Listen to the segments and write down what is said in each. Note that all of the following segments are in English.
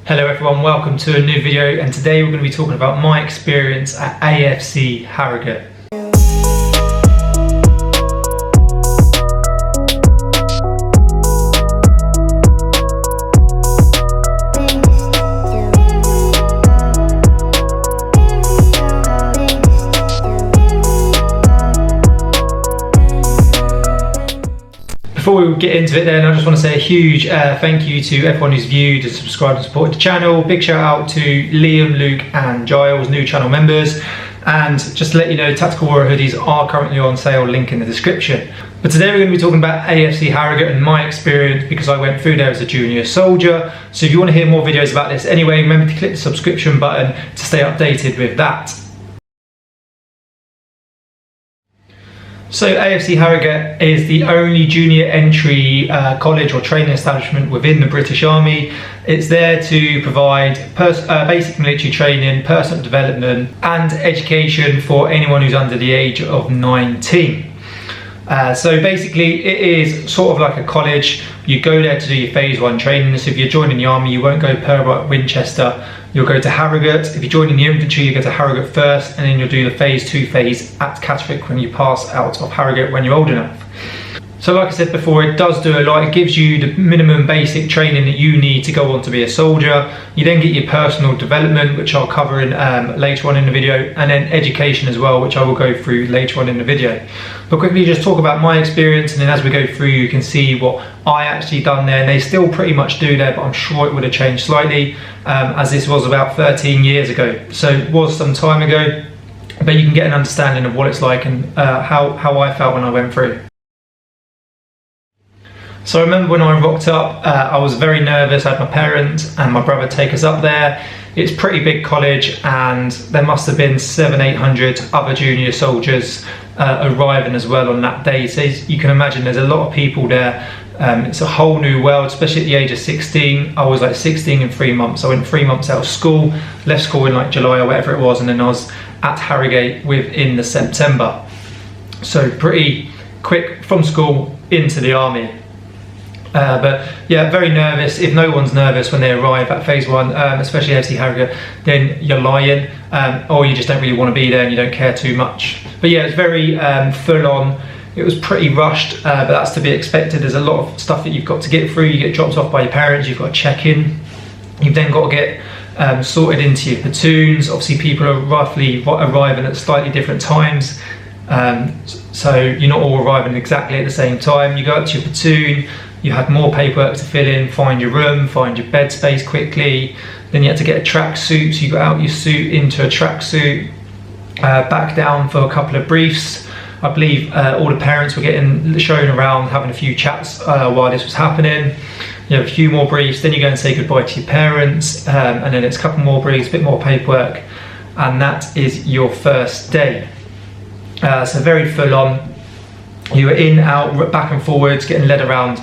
Hello everyone, welcome to a new video, and today we're going to be talking about my experience at AFC Harrogate. Before we get into it then, I just want to say a huge thank you to everyone who's viewed and subscribed and supported the channel. Big shout out to Liam, Luke and Giles, new channel members. And just to let you know, Tactical Warrior hoodies are currently on sale, link in the description. But today we're going to be talking about AFC Harrogate and my experience, because I went through there as a junior soldier. So if you want to hear more videos about this anyway, remember to click the subscription button to stay updated with that. So AFC Harrogate is the only junior entry college or training establishment within the British Army. It's there to provide basic military training, personal development and education for anyone who's under the age of 19. So basically it is sort of like a college. You go there to do your phase 1 training. So if you're joining the army, you won't go Pembroke, Winchester, you'll go to Harrogate. If you're joining the infantry, you go to Harrogate first, and then you'll do the phase 2 phase at Catterick when you pass out of Harrogate when you're old enough. So like I said before, it does do a lot. It gives you the minimum basic training that you need to go on to be a soldier. You then get your personal development, which I'll cover in later on in the video, and then education as well, which I will go through later on in the video. But quickly just talk about my experience, and then as we go through you can see what I actually done there. And they still pretty much do there, but I'm sure it would have changed slightly, as this was about 13 years ago. So it was some time ago, but you can get an understanding of what it's like and how I felt when I went through. So I remember when I rocked up, I was very nervous. I had my parents and my brother take us up there. It's a pretty big college, and there must have been 700-800 other junior soldiers arriving as well on that day. So you can imagine there's a lot of people there. It's a whole new world, especially at the age of 16. I was like 16 in 3 months. I went 3 months out of school, left school in like July or whatever it was, and then I was at Harrogate within the September. So pretty quick from school into the army. But yeah, very nervous. If no one's nervous when they arrive at phase 1, especially AFC Harrogate, then you're lying, or you just don't really want to be there and you don't care too much. But yeah, it's very full on. It was pretty rushed, but that's to be expected. There's a lot of stuff that you've got to get through. You get dropped off by your parents, you've got to check in. You've then got to get sorted into your platoons. Obviously people are roughly arriving at slightly different times. So you're not all arriving exactly at the same time. You go up to your platoon. You had more paperwork to fill in, find your room, find your bed space quickly. Then you had to get a track suit, so you got out your suit into a track suit, back down for a couple of briefs. I believe all the parents were getting shown around, having a few chats while this was happening. You have a few more briefs, then you go and say goodbye to your parents, and then it's a couple more briefs, a bit more paperwork, and that is your first day. So very full on. You were in, out, back and forwards, getting led around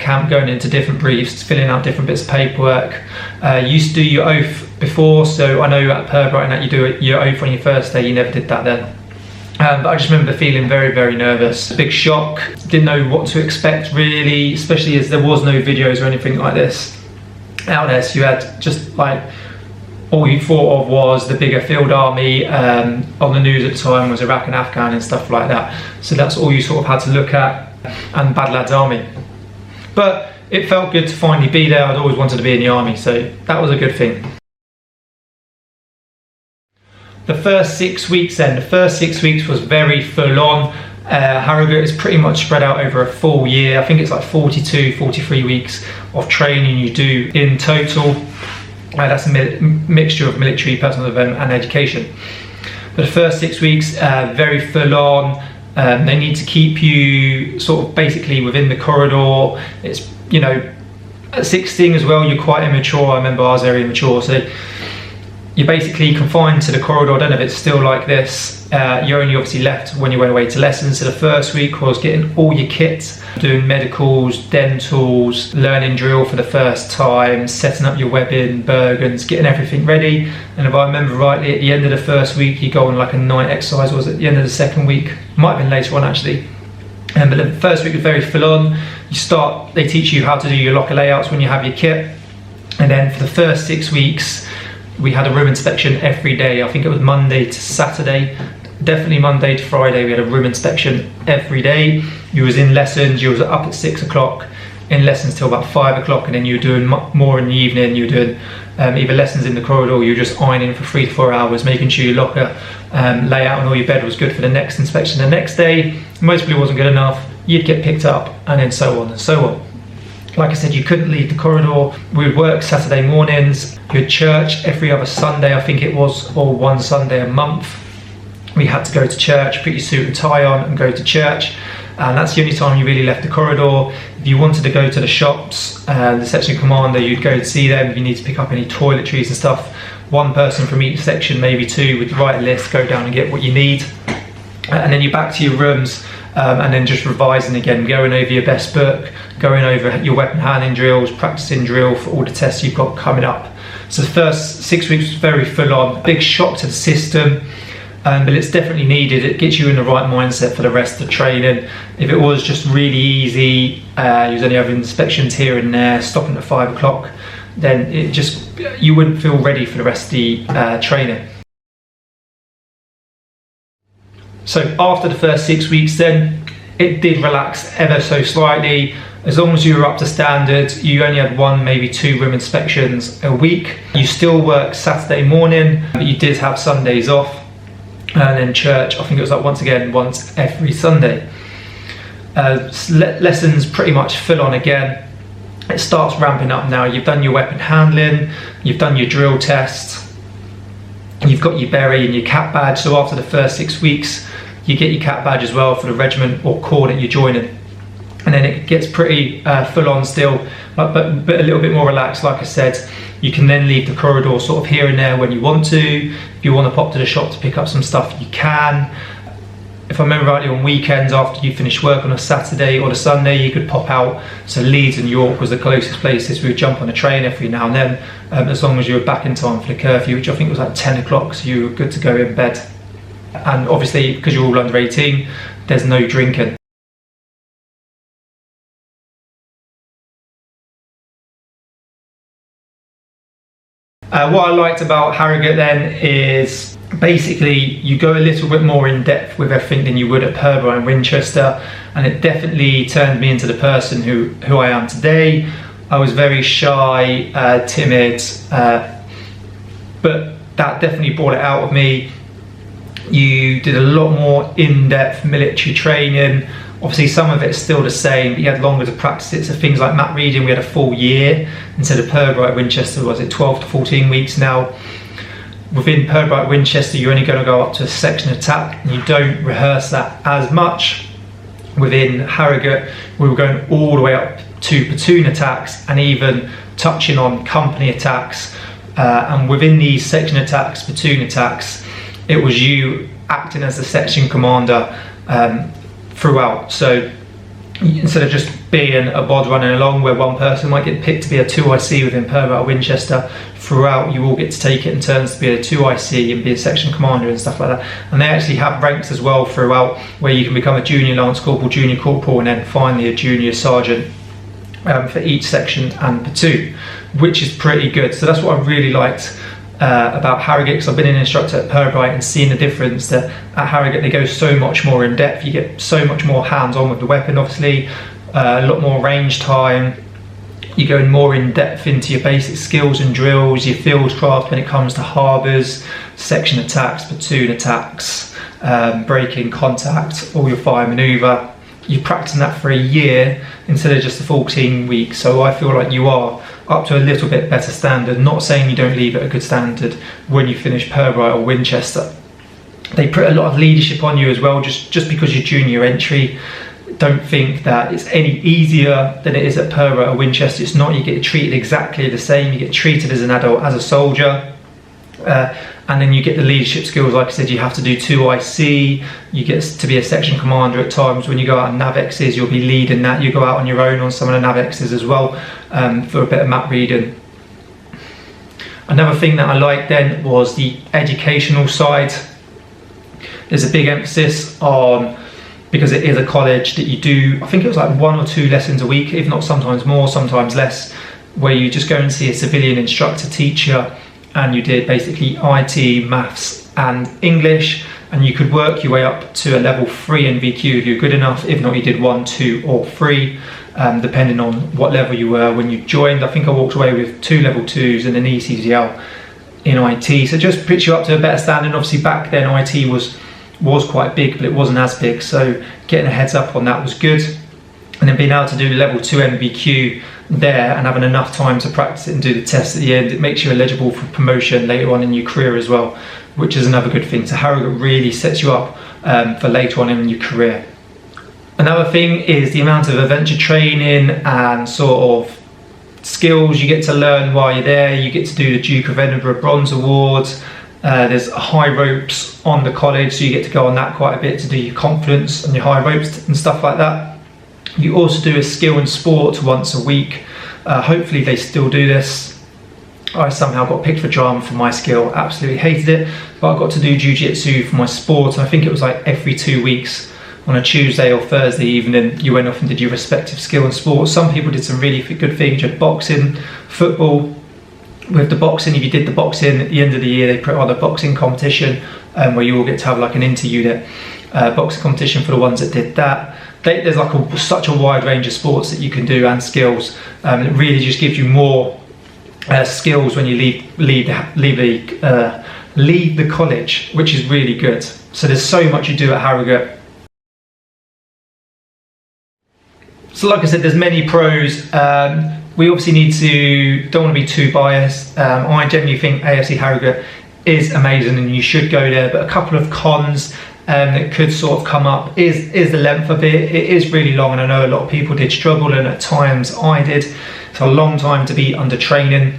camp, going into different briefs, filling out different bits of paperwork. You used to do your oath before, so I know at Apparel and that you do your oath on your first day. You never did that then. But I just remember feeling very, very nervous. Big shock, didn't know what to expect really, especially as there was no videos or anything like this out there. So you had just like, all you thought of was the bigger field army. On the news at the time was Iraq and Afghan and stuff like that. So that's all you sort of had to look at, and Bad Lads Army. But it felt good to finally be there. I'd always wanted to be in the army, so that was a good thing. The first 6 weeks then, the first 6 weeks was very full on. Harrogate is pretty much spread out over a full year. I think it's like 42, 43 weeks of training you do in total. That's a mixture of military, personal development and education. But the first 6 weeks, very full on. They need to keep you sort of basically within the corridor. It's, you know, at 16 as well, you're quite immature. I remember I was very immature. So you're basically confined to the corridor. I don't know if it's still like this. You only obviously left when you went away to lessons. So the first week was getting all your kit, doing medicals, dentals, learning drill for the first time, setting up your webbing, Bergens, getting everything ready. And if I remember rightly, at the end of the first week, you go on like a night exercise, or was it at the end of the second week? Might have been later on actually. But the first week was very full on. They teach you how to do your locker layouts when you have your kit. And then for the first 6 weeks, we had a room inspection every day. I think it was Monday to Saturday, definitely Monday to Friday. We had a room inspection every day. You was in lessons, you was up at 6 o'clock, in lessons till about 5 o'clock, and then you were doing more in the evening. You were doing either lessons in the corridor, or you were just ironing for 3 to 4 hours, making sure your locker layout and all your bed was good for the next inspection. The next day, most people wasn't good enough, you'd get picked up, and then so on and so on. Like I said, you couldn't leave the corridor. We would work Saturday mornings. You had church every other Sunday, I think it was, or one Sunday a month. We had to go to church, put your suit and tie on and go to church. And that's the only time you really left the corridor. If you wanted to go to the shops, the section commander, you'd go to see them. If you need to pick up any toiletries and stuff, one person from each section, maybe two, would write a list, go down and get what you need. And then you're back to your rooms, and then just revising again, going over your best book, going over your weapon handling drills, practicing drill for all the tests you've got coming up. So the first 6 weeks was very full on, big shock to the system. But it's definitely needed. It gets you in the right mindset for the rest of the training. If it was just really easy, you was only having inspections here and there, stopping at 5 o'clock, then you wouldn't feel ready for the rest of the training. So after the first 6 weeks then, it did relax ever so slightly. As long as you were up to standard, you only had 1, maybe 2 room inspections a week. You still worked Saturday morning, but you did have Sundays off. And then church, I think it was like once every Sunday. Lessons pretty much full on again. It starts ramping up now. You've done your weapon handling, you've done your drill test, you've got your berry and your cap badge. So after the first 6 weeks, you get your cap badge as well for the regiment or corps that you're joining. And then it gets pretty full on still, but a little bit more relaxed. Like I said, you can then leave the corridor sort of here and there when you want to. If you want to pop to the shop to pick up some stuff, you can. If I remember rightly, on weekends after you finish work on a Saturday or a Sunday, you could pop out. So Leeds and York was the closest places. We would jump on a train every now and then, as long as you were back in time for the curfew, which I think was like 10 o'clock, so you were good to go in bed. And obviously, because you're all under 18, there's no drinking. What I liked about Harrogate then is basically you go a little bit more in depth with everything than you would at Apparel and Winchester, and it definitely turned me into the person who I am today. I was very shy, timid, but that definitely brought it out of me. You did a lot more in-depth military training. Obviously some of it's still the same, but you had longer to practice it. So things like map reading, we had a full year instead of Purbright Winchester, was it 12 to 14 weeks now. Within Purbright Winchester, you're only going to go up to a section attack, and you don't rehearse that as much. Within Harrogate, we were going all the way up to platoon attacks and even touching on company attacks. And within these section attacks, platoon attacks, it was you acting as the section commander throughout. So instead of just being a bod running along where one person might get picked to be a 2IC within Purbright Winchester, throughout you all get to take it in turns to be a 2IC and be a section commander and stuff like that. And they actually have ranks as well throughout, where you can become a junior lance corporal, junior corporal, and then finally a junior sergeant for each section and platoon, which is pretty good. So that's what I really liked about Harrogate, because I've been an instructor at Purbright and seen the difference that at Harrogate they go so much more in depth. You get so much more hands-on with the weapon, obviously, a lot more range time. You go more in depth into your basic skills and drills, your field craft when it comes to harbours, section attacks, platoon attacks, breaking, contact, all your fire manoeuvre. You're practicing that for a year instead of just the 14 weeks. So I feel like you are up to a little bit better standard. Not saying you don't leave at a good standard when you finish Purbright or Winchester. They put a lot of leadership on you as well, just because you're junior entry. Don't think that it's any easier than it is at Purbright or Winchester. It's not. You get treated exactly the same. You get treated as an adult, as a soldier. And then you get the leadership skills. Like I said, you have to do 2IC. You get to be a section commander at times. When you go out on NavXs, you'll be leading that. You go out on your own on some of the NavXs as well, for a bit of map reading. Another thing that I liked then was the educational side. There's a big emphasis on, because it is a college, that you do, I think it was like 1 or 2 lessons a week, if not sometimes more, sometimes less. where you just go and see a civilian instructor teacher, and you did basically IT, maths and English, and you could work your way up to a level 3 NVQ if you're good enough. If not, you did 1, 2 or 3, depending on what level you were when you joined. I think I walked away with 2 level 2s and an ECGL in IT, so just puts you up to a better standard. Obviously back then IT was quite big, but it wasn't as big, so getting a heads up on that was good. And then being able to do level 2 NVQ there and having enough time to practice it and do the test at the end, it makes you eligible for promotion later on in your career as well, which is another good thing. So Harrogate really sets you up for later on in your career. Another thing is the amount of adventure training and sort of skills you get to learn while you're there. You get to do the Duke of Edinburgh Bronze Awards. There's high ropes on the college, so you get to go on that quite a bit to do your confidence and your high ropes and stuff like that. You also do a skill in sport once a week. Hopefully they still do this. I somehow got picked for drama for my skill, absolutely hated it, but I got to do jiu-jitsu for my sport, and I think it was like every 2 weeks on a Tuesday or Thursday evening you went off and did your respective skill in sport. Some people did some really good things. You had boxing, football. With the boxing, if you did the boxing at the end of the year, they put on a boxing competition where you all get to have like an inter-unit boxing competition for the ones that did that. There's like such a wide range of sports that you can do and skills. It really just gives you more skills when you leave the college, which is really good. So there's so much you do at Harrogate. So like I said, there's many pros. We obviously don't want to be too biased. I genuinely think AFC Harrogate is amazing and you should go there, but a couple of cons that could sort of come up is the length of it. It is really long, and I know a lot of people did struggle, and at times I did. It's a long time to be under training,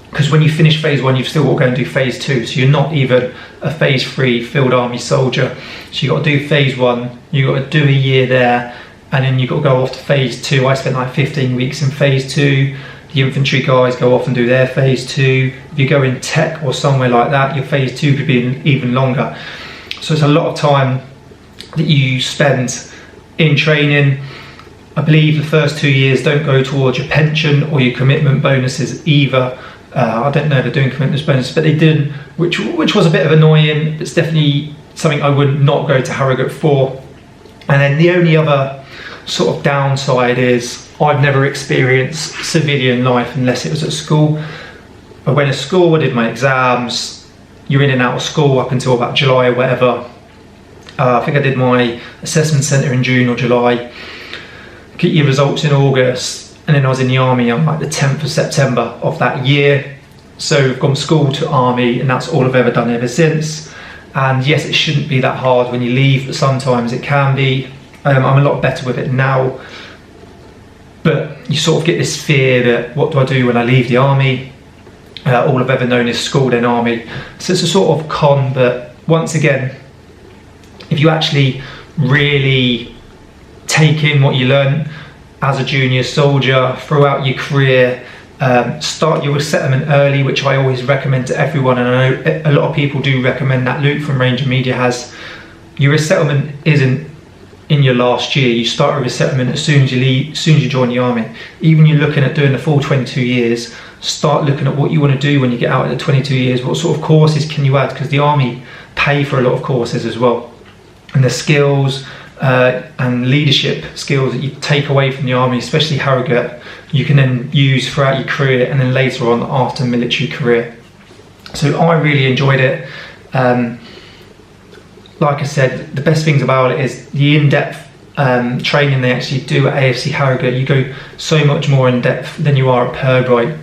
because when you finish phase 1 you've still got to go and do phase 2, so you're not even a phase 3 field army soldier. So you've got to do phase 1, you've got to do a year there, and then you've got to go off to phase 2. I spent like 15 weeks in phase 2. The infantry guys go off and do their phase 2. If you go in tech or somewhere like that, your phase 2 could be even longer. So it's a lot of time that you spend in training. I believe the first 2 years don't go towards your pension or your commitment bonuses either. I don't know if they're doing commitment bonuses, but they did, which was a bit of annoying. It's definitely something I would not go to Harrogate for. And then the only other sort of downside is I've never experienced civilian life unless it was at school. I went to school, I did my exams. You're in and out of school up until about July or whatever. I think I did my assessment centre in June or July. Get your results in August, and then I was in the army on like the 10th of September of that year. So I've gone school to army, and that's all I've ever done ever since. And yes, it shouldn't be that hard when you leave, but sometimes it can be. I'm a lot better with it now, but you sort of get this fear that what do I do when I leave the army? All I've ever known is school then army. So it's a sort of con, but once again, if you actually really take in what you learn as a junior soldier throughout your career, start your resettlement early, which I always recommend to everyone, and I know a lot of people do recommend that. Luke from Ranger Media has. Your resettlement isn't in your last year. You start a resettlement as soon as you leave, as soon as you join the army. Even you're looking at doing the full 22 years, start looking at what you want to do when you get out at the 22 years. What sort of courses can you add? Because the army pay for a lot of courses as well. And the skills and leadership skills that you take away from the army, especially Harrogate, you can then use throughout your career and then later on after military career. So I really enjoyed it. Like I said, the best things about it is the in-depth training they actually do at AFC Harrogate. You go so much more in depth than you are at Apparel.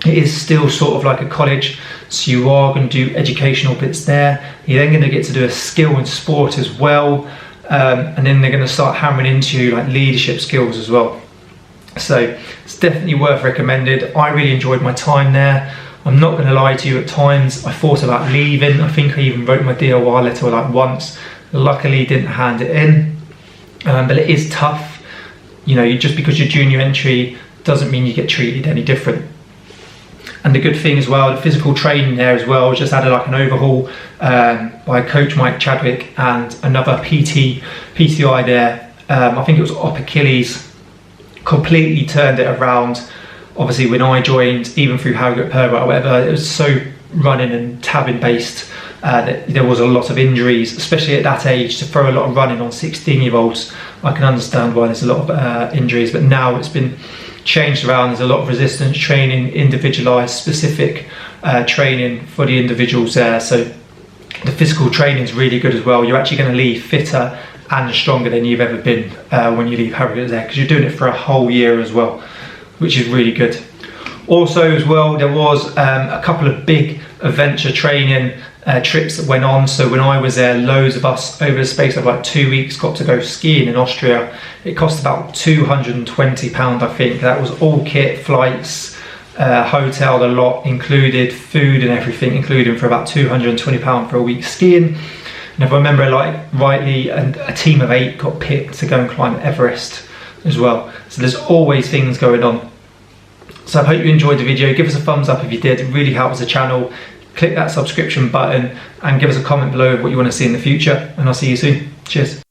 It is still sort of like a college, so you are going to do educational bits there. You're then going to get to do a skill in sport as well, and then they're going to start hammering into you like leadership skills as well. So it's definitely worth recommended. I really enjoyed my time there. I'm not going to lie to you, at times I thought about leaving. I think I even wrote my DOR letter like once. Luckily didn't hand it in, but it is tough. You know, just because you're junior entry doesn't mean you get treated any different. And the good thing as well, the physical training there as well, just added like an overhaul by Coach Mike Chadwick and another PTI there. I think it was Op Achilles, completely turned it around. obviously when I joined, even through Harrogate, Apparel or whatever, it was so running and tabbing based that there was a lot of injuries, especially at that age. To throw a lot of running on 16-year-olds, I can understand why there's a lot of injuries, but now it's been changed around. There's a lot of resistance training, individualised, specific training for the individuals there. So the physical training is really good as well. You're actually going to leave fitter and stronger than you've ever been when you leave Harrogate there, because you're doing it for a whole year as well, which is really good. Also as well, there was a couple of big adventure training trips that went on. So when I was there, loads of us over the space of like 2 weeks got to go skiing in Austria. It cost about £220, I think. That was all kit, flights, hotel, the lot included, food and everything included, for about £220 for a week skiing. And if I remember rightly, a team of 8 got picked to go and climb Everest as well. So there's always things going on. So I hope you enjoyed the video. Give us a thumbs up if you did. It really helps the channel. Click that subscription button and give us a comment below of what you want to see in the future, and I'll see you soon. Cheers.